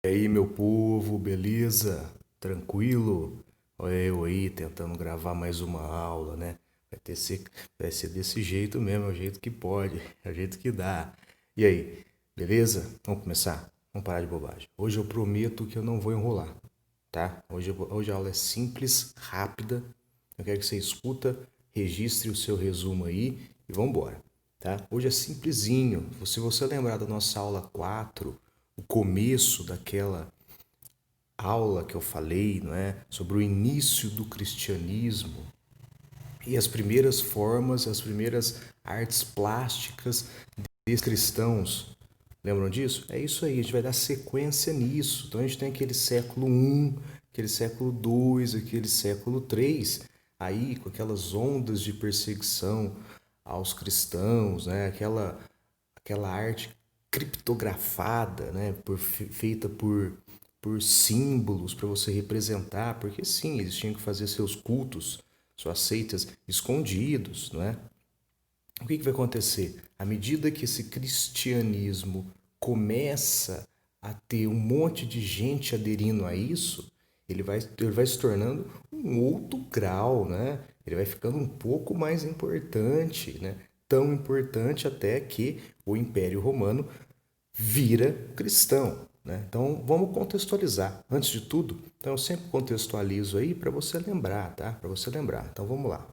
E aí, meu povo, beleza? Tranquilo? Olha eu aí tentando gravar mais uma aula, né? Vai ser desse jeito mesmo, é o jeito que pode, é o jeito que dá. E aí, beleza? Vamos começar? Vamos parar de bobagem. Hoje eu prometo que eu não vou enrolar, tá? Hoje a aula é simples, rápida. Eu quero que você escuta, registre o seu resumo aí e vamos embora, tá? Hoje é simplesinho. Se você lembrar da nossa aula 4, o começo daquela aula que eu falei, não é, sobre o início do cristianismo e as primeiras formas, as primeiras artes plásticas dos cristãos. Lembram disso? É isso aí, a gente vai dar sequência nisso. Então a gente tem aquele século I, aquele século II, aquele século III, aí com aquelas ondas de perseguição aos cristãos, né? Aquela arte criptografada, né? Feita por símbolos para você representar, porque sim, eles tinham que fazer seus cultos, suas seitas escondidos, não é? O que vai acontecer? À medida que esse cristianismo começa a ter um monte de gente aderindo a isso, ele vai se tornando um outro grau, né? Ele vai ficando um pouco mais importante, né? Tão importante até que o Império Romano vira cristão, né? Então vamos contextualizar. Antes de tudo, então eu sempre contextualizo aí para você lembrar, tá? Para você lembrar. Então vamos lá.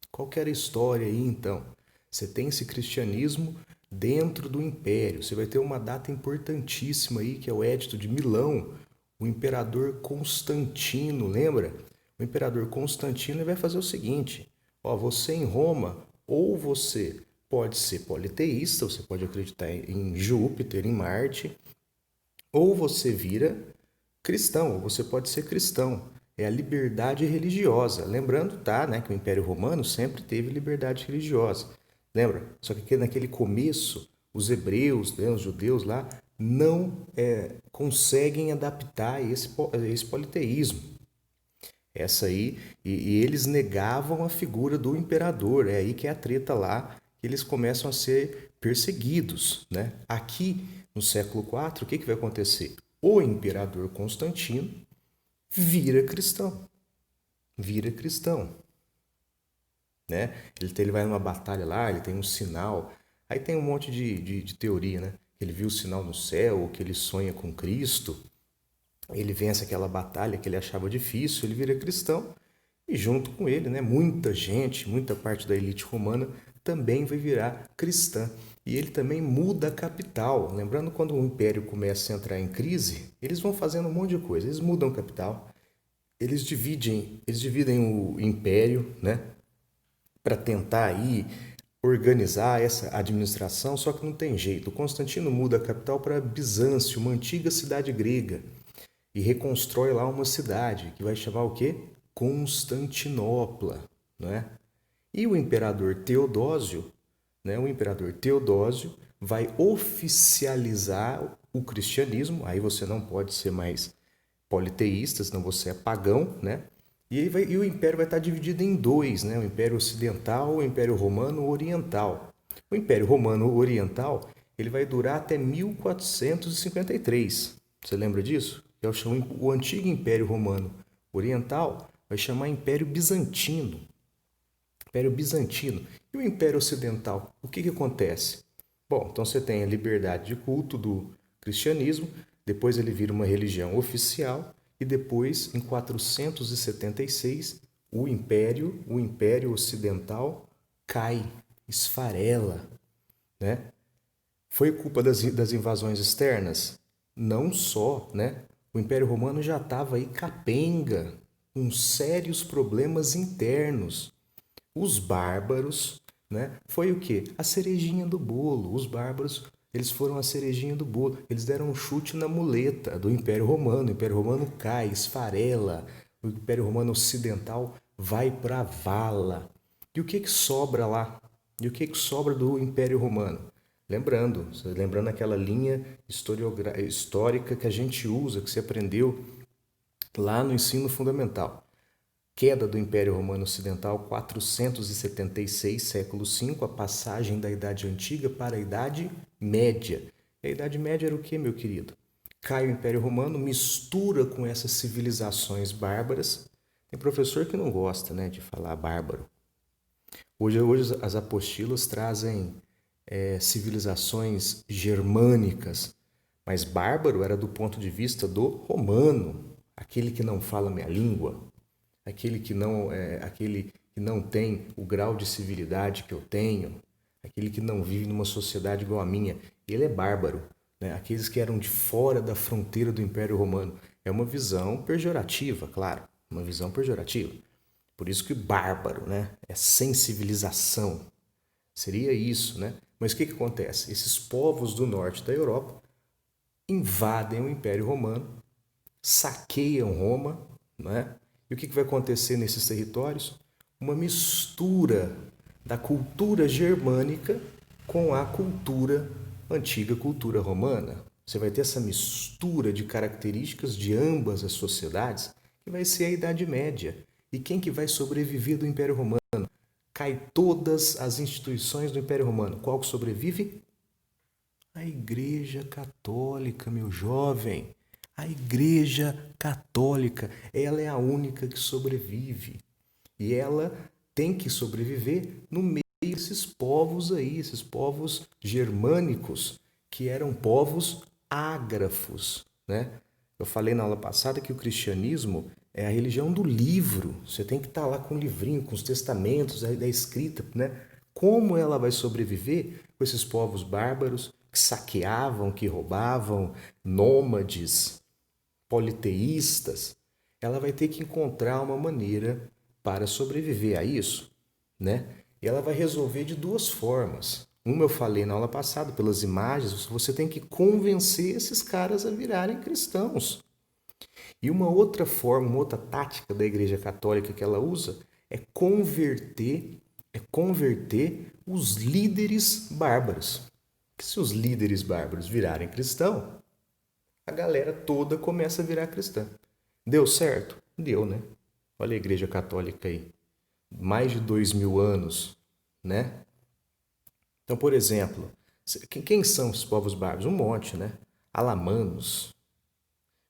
Qual que era a história aí então? Você tem esse cristianismo dentro do império. Você vai ter uma data importantíssima aí, que é o Edito de Milão. O imperador Constantino, lembra? O imperador Constantino vai fazer o seguinte: ó, você em Roma, ou você pode ser politeísta, você pode acreditar em Júpiter, em Marte, ou você vira cristão, ou você pode ser cristão. É a liberdade religiosa. Lembrando, tá, né, que o Império Romano sempre teve liberdade religiosa. Lembra? Só que naquele começo, os hebreus, né, os judeus lá, não conseguem adaptar esse politeísmo. Essa aí, e eles negavam a figura do imperador. É aí que é a treta lá, que eles começam a ser perseguidos, né? Aqui, no século IV, o que vai acontecer? O imperador Constantino vira cristão, vira cristão, né? Ele vai numa batalha lá, ele tem um sinal, aí tem um monte de teoria, né? Ele viu o sinal no céu, que ele sonha com Cristo, ele vence aquela batalha que ele achava difícil, ele vira cristão e junto com ele, né, muita gente, muita parte da elite romana também vai virar cristã. E ele também muda a capital. Lembrando, quando o império começa a entrar em crise, eles vão fazendo um monte de coisa. Eles mudam a capital, eles dividem o império, né, para tentar aí organizar essa administração, só que não tem jeito. O Constantino muda a capital para Bizâncio, uma antiga cidade grega, e reconstrói lá uma cidade que vai chamar o quê? Constantinopla, né? E o imperador Teodósio, né? O imperador Teodósio vai oficializar o cristianismo. Aí você não pode ser mais politeísta, senão você é pagão, né? E o império vai estar dividido em dois, né? O Império Ocidental, o Império Romano Oriental. O Império Romano Oriental ele vai durar até 1453. Você lembra disso? O antigo Império Romano Oriental vai chamar Império Bizantino. Império Bizantino. E o Império Ocidental? O que acontece? Bom, então você tem a liberdade de culto do cristianismo, depois ele vira uma religião oficial e depois, em 476, o Império Ocidental cai, esfarela, né? Foi culpa das invasões externas? Não só, né? O Império Romano já estava aí capenga, com sérios problemas internos. Os bárbaros, né? Foi o quê? A cerejinha do bolo. Os bárbaros, eles foram a cerejinha do bolo. Eles deram um chute na muleta do Império Romano. O Império Romano cai, esfarela. O Império Romano Ocidental vai para a vala. E o que que sobra lá? E o que que sobra do Império Romano? Lembrando aquela linha histórica que a gente usa, que você aprendeu lá no ensino fundamental. Queda do Império Romano Ocidental, 476, século V, a passagem da Idade Antiga para a Idade Média. E a Idade Média era o que, meu querido? cai o Império Romano, mistura com essas civilizações bárbaras. Tem professor que não gosta, né, de falar bárbaro. Hoje as apostilas trazem civilizações germânicas, mas bárbaro era do ponto de vista do romano, aquele que não fala minha língua, aquele que não tem o grau de civilidade que eu tenho, aquele que não vive numa sociedade igual a minha, ele é bárbaro, né? Aqueles que eram de fora da fronteira do Império Romano. É uma visão pejorativa, claro, uma visão pejorativa. Por isso que bárbaro, né? É sem civilização. Seria isso, né? Mas o que acontece? Esses povos do norte da Europa invadem o Império Romano, saqueiam Roma, né? E o que vai acontecer nesses territórios? Uma mistura da cultura germânica com a antiga cultura romana. Você vai ter essa mistura de características de ambas as sociedades, que vai ser a Idade Média. E quem que vai sobreviver do Império Romano? Cai todas as instituições do Império Romano. Qual que sobrevive? A Igreja Católica, meu jovem. A Igreja Católica, ela é a única que sobrevive. E ela tem que sobreviver no meio desses povos aí, esses povos germânicos, que eram povos ágrafos, né? Eu falei na aula passada que o cristianismo é a religião do livro. Você tem que estar lá com o livrinho, com os testamentos, da escrita, né? Como ela vai sobreviver com esses povos bárbaros que saqueavam, que roubavam, nômades, politeístas? Ela vai ter que encontrar uma maneira para sobreviver a isso, né? E ela vai resolver de duas formas. Uma eu falei na aula passada, pelas imagens, você tem que convencer esses caras a virarem cristãos. E uma outra forma, uma outra tática da Igreja Católica que ela usa é converter os líderes bárbaros. Que se os líderes bárbaros virarem cristão, a galera toda começa a virar cristã. Deu certo? Deu, né? Olha a Igreja Católica aí. Mais de 2000 anos, né? Então, por exemplo, quem são os povos bárbaros? Um monte, né? Alamanos,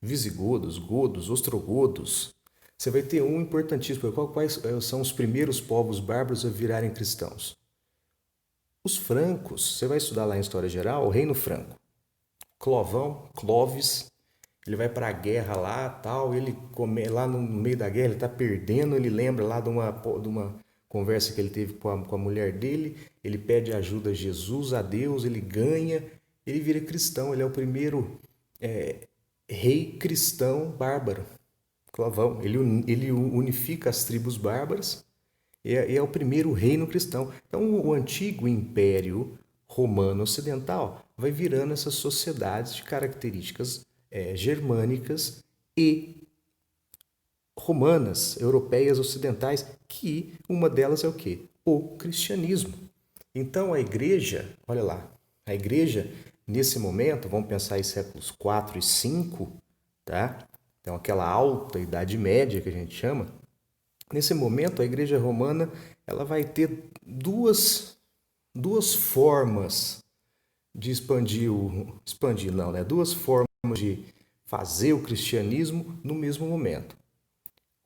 visigodos, godos, ostrogodos. Você vai ter um importantíssimo. Quais são os primeiros povos bárbaros a virarem cristãos? Os francos. Você vai estudar lá em História Geral, o Reino Franco. Clovis, ele vai para a guerra lá, tal, ele lá no meio da guerra, ele está perdendo, ele lembra lá de uma conversa que ele teve com a mulher dele, ele pede ajuda a Jesus, a Deus, ele ganha, ele vira cristão, ele é o primeiro rei cristão bárbaro. Clovão, ele unifica as tribos bárbaras e é o primeiro reino cristão. Então, o antigo império romano ocidental vai virando essas sociedades de características germânicas e romanas, europeias, ocidentais, que uma delas é o quê? O cristianismo. Então, a igreja, olha lá, a igreja, nesse momento, vamos pensar em séculos 4 e 5, tá? Então, aquela alta Idade Média que a gente chama. Nesse momento, a Igreja Romana ela vai ter duas formas de expandir não, né? Duas formas de fazer o cristianismo no mesmo momento.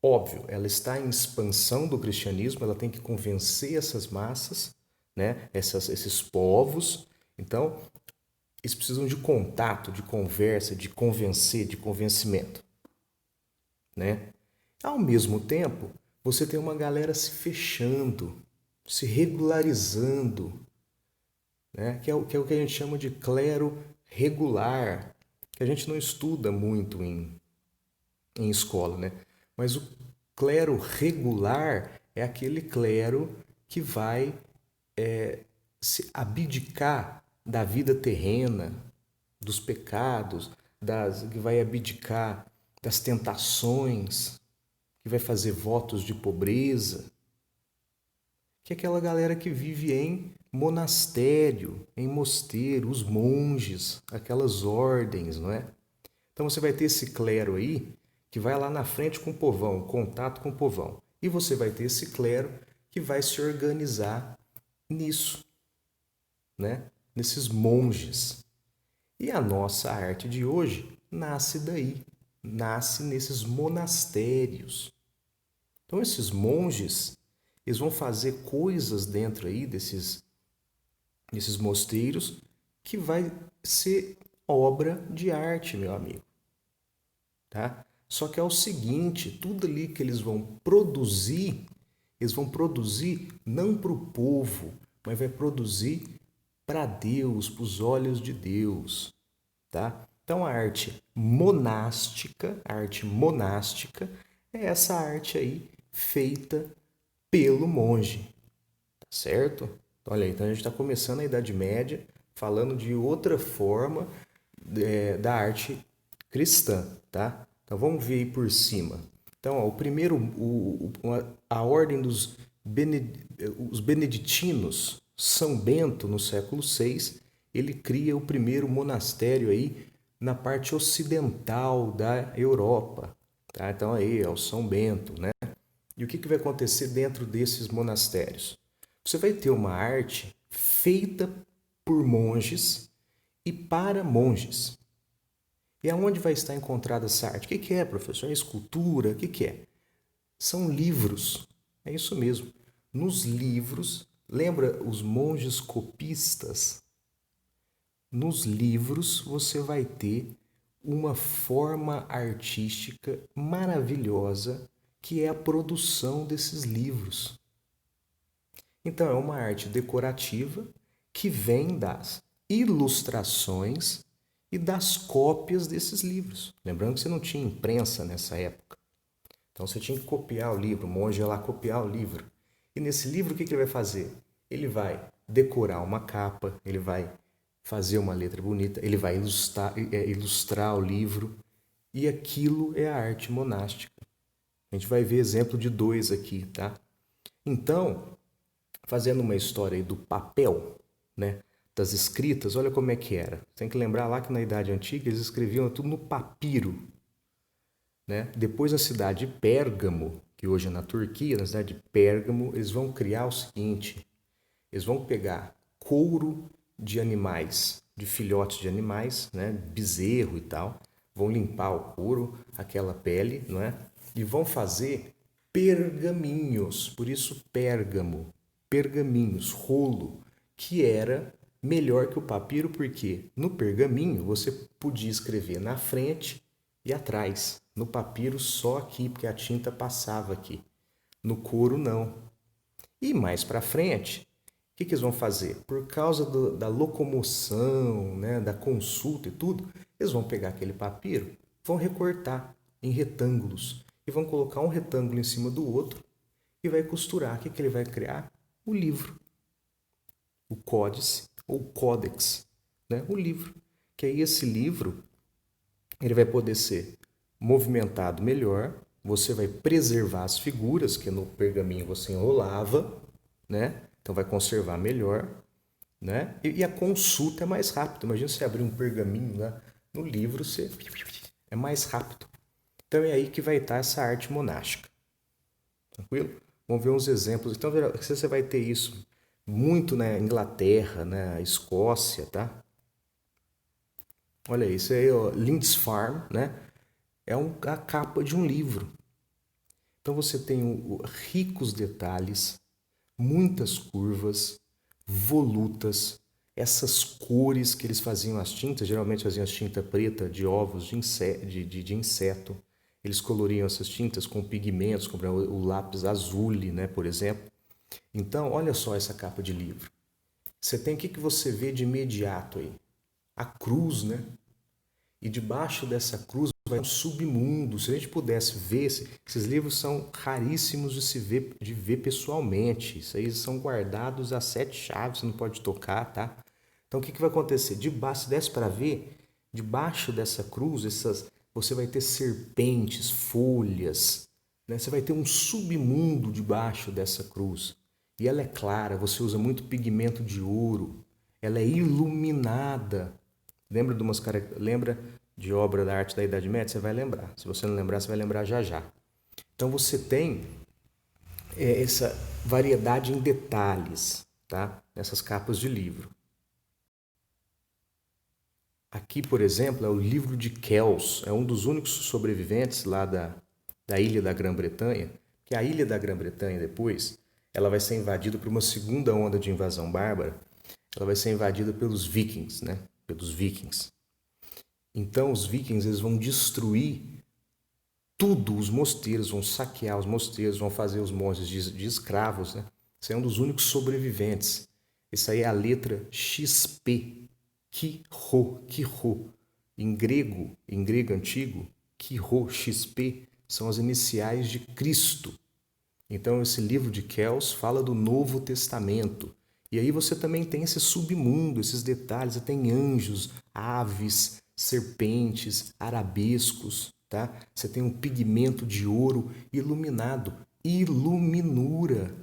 Óbvio, ela está em expansão do cristianismo, ela tem que convencer essas massas, né? Esses povos. Então, eles precisam de contato, de conversa, de convencer, de convencimento, né? Ao mesmo tempo, você tem uma galera se fechando, se regularizando, né? Que é o que a gente chama de clero regular, que a gente não estuda muito em escola, né? Mas o clero regular é aquele clero que vai se abdicar da vida terrena, dos pecados, que vai abdicar das tentações, que vai fazer votos de pobreza, que é aquela galera que vive em monastério, em mosteiro, os monges, aquelas ordens, não é? Então você vai ter esse clero aí que vai lá na frente com o povão, contato com o povão. E você vai ter esse clero que vai se organizar nisso, né? Nesses monges. E a nossa arte de hoje nasce daí, nasce nesses monastérios. Então esses monges, eles vão fazer coisas dentro aí desses mosteiros que vai ser obra de arte, meu amigo, tá? Só que é o seguinte, tudo ali que eles vão produzir não para o povo, mas vai produzir para Deus, para os olhos de Deus, tá? Então a arte monástica é essa arte aí feita pelo monge, tá certo? Olha aí, então a gente está começando a Idade Média falando de outra forma da arte cristã, tá? Então vamos ver aí por cima. Então, ó, o primeiro, a ordem os beneditinos, São Bento, no século VI, ele cria o primeiro monastério aí na parte ocidental da Europa, tá? Então aí é o São Bento, né? E o que vai acontecer dentro desses monastérios? Você vai ter uma arte feita por monges e para monges. E aonde vai estar encontrada essa arte? O que é, professor? É escultura? O que é? São livros. É isso mesmo. Nos livros, lembra os monges copistas? Nos livros você vai ter uma forma artística maravilhosa que é a produção desses livros. Então é uma arte decorativa que vem das ilustrações e das cópias desses livros. Lembrando que você não tinha imprensa nessa época. Então você tinha que copiar o livro, o monge ia lá copiar o livro. E nesse livro o que ele vai fazer? Ele vai decorar uma capa, ele vai fazer uma letra bonita, ele vai ilustrar o livro. E aquilo é a arte monástica. A gente vai ver exemplo de dois aqui, tá? Então, fazendo uma história aí do papel, né? Das escritas, olha como é que era. Tem que lembrar lá que na Idade Antiga eles escreviam tudo no papiro, né? Depois na cidade de Pérgamo, que hoje é na Turquia, na cidade de Pérgamo, eles vão criar o seguinte: eles vão pegar couro de animais, de filhotes de animais, né? Bezerro e tal, vão limpar o couro, aquela pele, não é? E vão fazer pergaminhos, por isso Pérgamo, pergaminhos, rolo, que era melhor que o papiro, porque no pergaminho você podia escrever na frente e atrás. No papiro só aqui, porque a tinta passava aqui. No couro não. E mais para frente, o que eles vão fazer? Por causa da locomoção, né, da consulta e tudo, eles vão pegar aquele papiro, vão recortar em retângulos e vão colocar um retângulo em cima do outro e vai costurar. O que ele vai criar? O livro, o códice ou códex, né? O livro. Que aí esse livro ele vai poder ser movimentado melhor, você vai preservar as figuras que no pergaminho você enrolava, né? Então vai conservar melhor, né? E a consulta é mais rápida. Imagina você abrir um pergaminho lá no livro, você é mais rápido. Então é aí que vai estar essa arte monástica. Tranquilo? Vamos ver uns exemplos. Então você vai ter isso muito na Inglaterra, na Escócia, tá? Olha isso aí, ó, Lindisfarne, né? É a capa de um livro. Então você tem ricos detalhes, muitas curvas, volutas, essas cores que eles faziam as tintas, geralmente faziam as tinta preta de ovos de inseto. Eles coloriam essas tintas com pigmentos, como o lápis azul, né, por exemplo. Então, olha só essa capa de livro. Você tem o que você vê de imediato aí? A cruz, né? E debaixo dessa cruz vai um submundo. Se a gente pudesse ver, esses livros são raríssimos de ver pessoalmente. Isso aí são guardados a 7 chaves, você não pode tocar, tá? Então o que vai acontecer? Debaixo, se desse para ver, debaixo dessa cruz, você vai ter serpentes, folhas, né? Você vai ter um submundo debaixo dessa cruz. E ela é clara, você usa muito pigmento de ouro, ela é iluminada. Lembra de obra da arte da Idade Média? Você vai lembrar. Se você não lembrar, você vai lembrar já já. Então você tem essa variedade em detalhes, tá? Nessas capas de livro. Aqui, por exemplo, é o livro de Kells, é um dos únicos sobreviventes lá da ilha da Grã-Bretanha, que a ilha da Grã-Bretanha depois, ela vai ser invadida por uma segunda onda de invasão bárbara, ela vai ser invadida pelos vikings, né? Pelos vikings. Então os vikings eles vão destruir tudo, os mosteiros, vão saquear os mosteiros, vão fazer os monges de escravos, né? Esse é um dos únicos sobreviventes. Isso aí é a letra XP, Kiro. Em grego antigo, Kiro, XP, são as iniciais de Cristo. Então esse livro de Kells fala do Novo Testamento. E aí você também tem esse submundo, esses detalhes, você tem anjos, aves, serpentes, arabescos, tá? Você tem um pigmento de ouro iluminado, iluminura.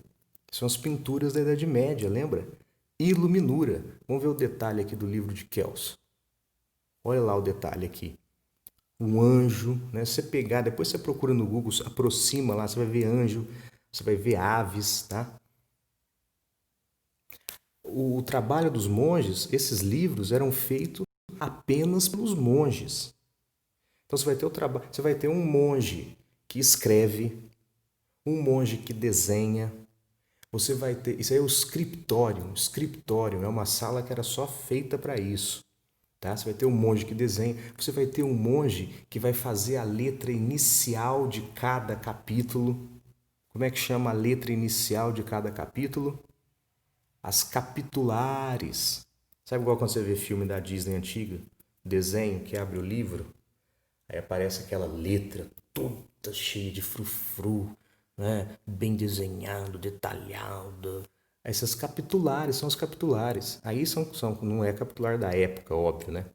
São as pinturas da Idade Média, lembra? Iluminura. Vamos ver o detalhe aqui do livro de Kells. Olha lá o detalhe aqui. Um anjo, né? Se você pegar, depois você procura no Google, aproxima lá, você vai ver anjo, você vai ver aves, tá? O trabalho dos monges, esses livros eram feitos apenas pelos monges. Então você vai ter o trabalho, você vai ter um monge que escreve, um monge que desenha, você vai ter, isso aí é o scriptorium. O scriptorium é uma sala que era só feita para isso. Tá? Você vai ter um monge que desenha, você vai ter um monge que vai fazer a letra inicial de cada capítulo. Como é que chama a letra inicial de cada capítulo? As capitulares. Sabe igual quando você vê filme da Disney antiga? Desenho que abre o livro, aí aparece aquela letra toda cheia de frufru, né? Bem desenhado, detalhado. Essas capitulares são os capitulares. Aí não é capitular da época, óbvio, né?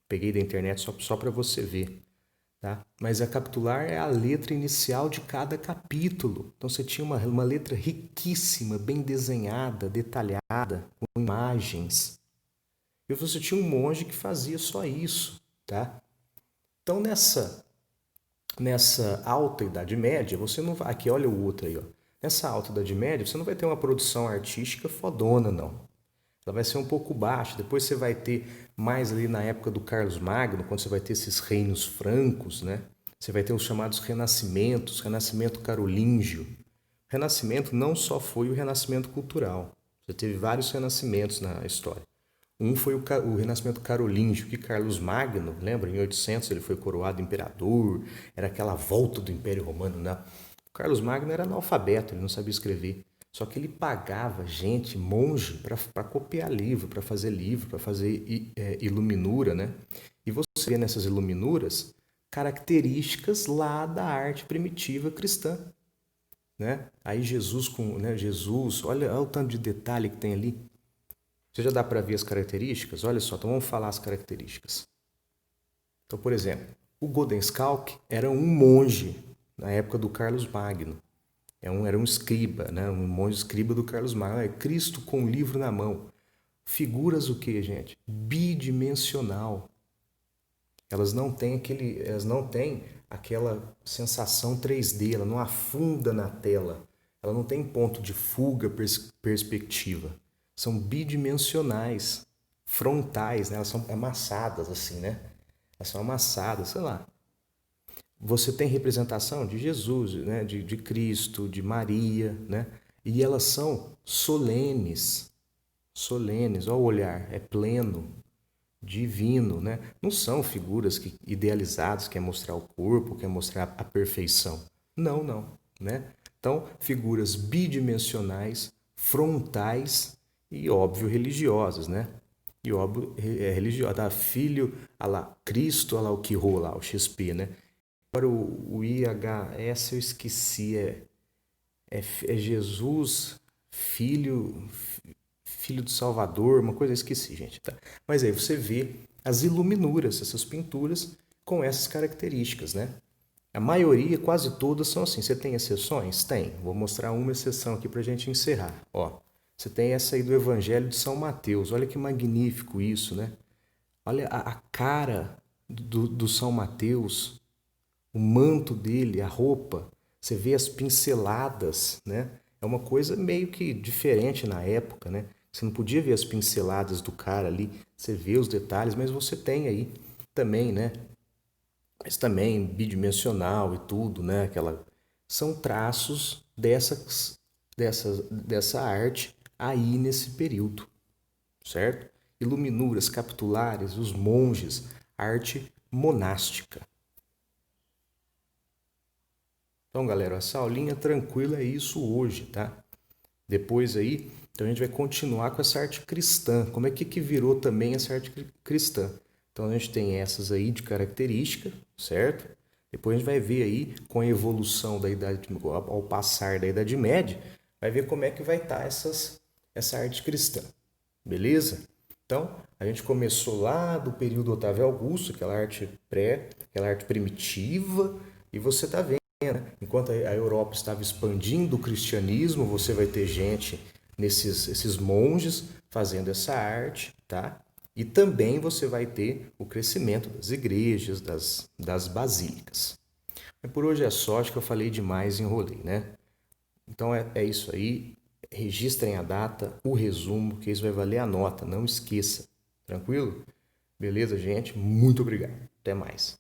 Peguei da internet só para você ver. Tá? Mas a capitular é a letra inicial de cada capítulo. Então você tinha uma letra riquíssima, bem desenhada, detalhada, com imagens. E você tinha um monge que fazia só isso. Tá? Então nessa alta Idade Média, você não vai. Aqui, olha o outro aí, ó. Nessa alta Idade Média, você não vai ter uma produção artística fodona, não. Ela vai ser um pouco baixa. Depois você vai ter mais ali na época do Carlos Magno, quando você vai ter esses reinos francos, né? Você vai ter os chamados renascimentos, renascimento carolíngio. O renascimento não só foi o renascimento cultural. Você teve vários renascimentos na história. Um foi o renascimento carolíngio, que Carlos Magno, lembra? Em 800 ele foi coroado imperador, era aquela volta do Império Romano, né? O Carlos Magno era analfabeto, ele não sabia escrever. Só que ele pagava gente, monge, para copiar livro, para fazer iluminura, né? E você vê nessas iluminuras características lá da arte primitiva cristã, né? Aí Jesus, olha o tanto de detalhe que tem ali. Você já dá para ver as características? Olha só, então vamos falar as características. Então, por exemplo, o Godenskalk era um monge na época do Carlos Magno. Era um escriba, né? Um monge escriba do Carlos Magno. É Cristo com um livro na mão. Figuras o que, gente? Bidimensional. Elas não têm aquela sensação 3D, ela não afunda na tela. Ela não tem ponto de fuga, perspectiva. São bidimensionais, frontais, né? Elas são amassadas assim, né? Elas são amassadas, sei lá. Você tem representação de Jesus, né? de Cristo, de Maria, né? E elas são solenes, solenes, olha o olhar, é pleno, divino, né? Não são figuras idealizadas, que é mostrar o corpo, que é mostrar a perfeição. Não, não, né? Então, figuras bidimensionais, frontais e, óbvio, religiosas, né? E, óbvio, religiosa. Tá? Filho, olha lá, Cristo, olha lá o Kiro, lá, o XP, né? Agora o IHS eu esqueci, é Jesus, filho do Salvador, uma coisa eu esqueci, gente. Tá? Mas aí você vê as iluminuras, essas pinturas com essas características, né? A maioria, quase todas são assim. Você tem exceções? Tem. Vou mostrar uma exceção aqui para a gente encerrar. Ó, você tem essa aí do Evangelho de São Mateus. Olha que magnífico isso, né? Olha a cara do São Mateus, o manto dele, a roupa. Você vê as pinceladas, né? É uma coisa meio que diferente na época, né? Você não podia ver as pinceladas do cara ali, você vê os detalhes, mas você tem aí também, né? Mas também bidimensional e tudo, né? São traços dessa arte aí nesse período, certo? Iluminuras, capitulares, os monges, arte monástica. Então, galera, essa aulinha tranquila é isso hoje, tá? Depois aí, então a gente vai continuar com essa arte cristã. Como é que virou também essa arte cristã? Então a gente tem essas aí de característica, certo? Depois a gente vai ver aí com a evolução da idade, ao passar da Idade Média, vai ver como é que vai estar essa arte cristã. Beleza? Então, a gente começou lá do período Otávio Augusto, aquela arte primitiva, e você está vendo, né? Enquanto a Europa estava expandindo o cristianismo, você vai ter gente esses monges fazendo essa arte, tá? E também você vai ter o crescimento das igrejas, das basílicas. Mas por hoje é só, acho que eu falei demais e enrolei, né? Então é isso aí. Registrem a data, o resumo, que isso vai valer a nota. Não esqueça. Tranquilo? Beleza, gente? Muito obrigado. Até mais.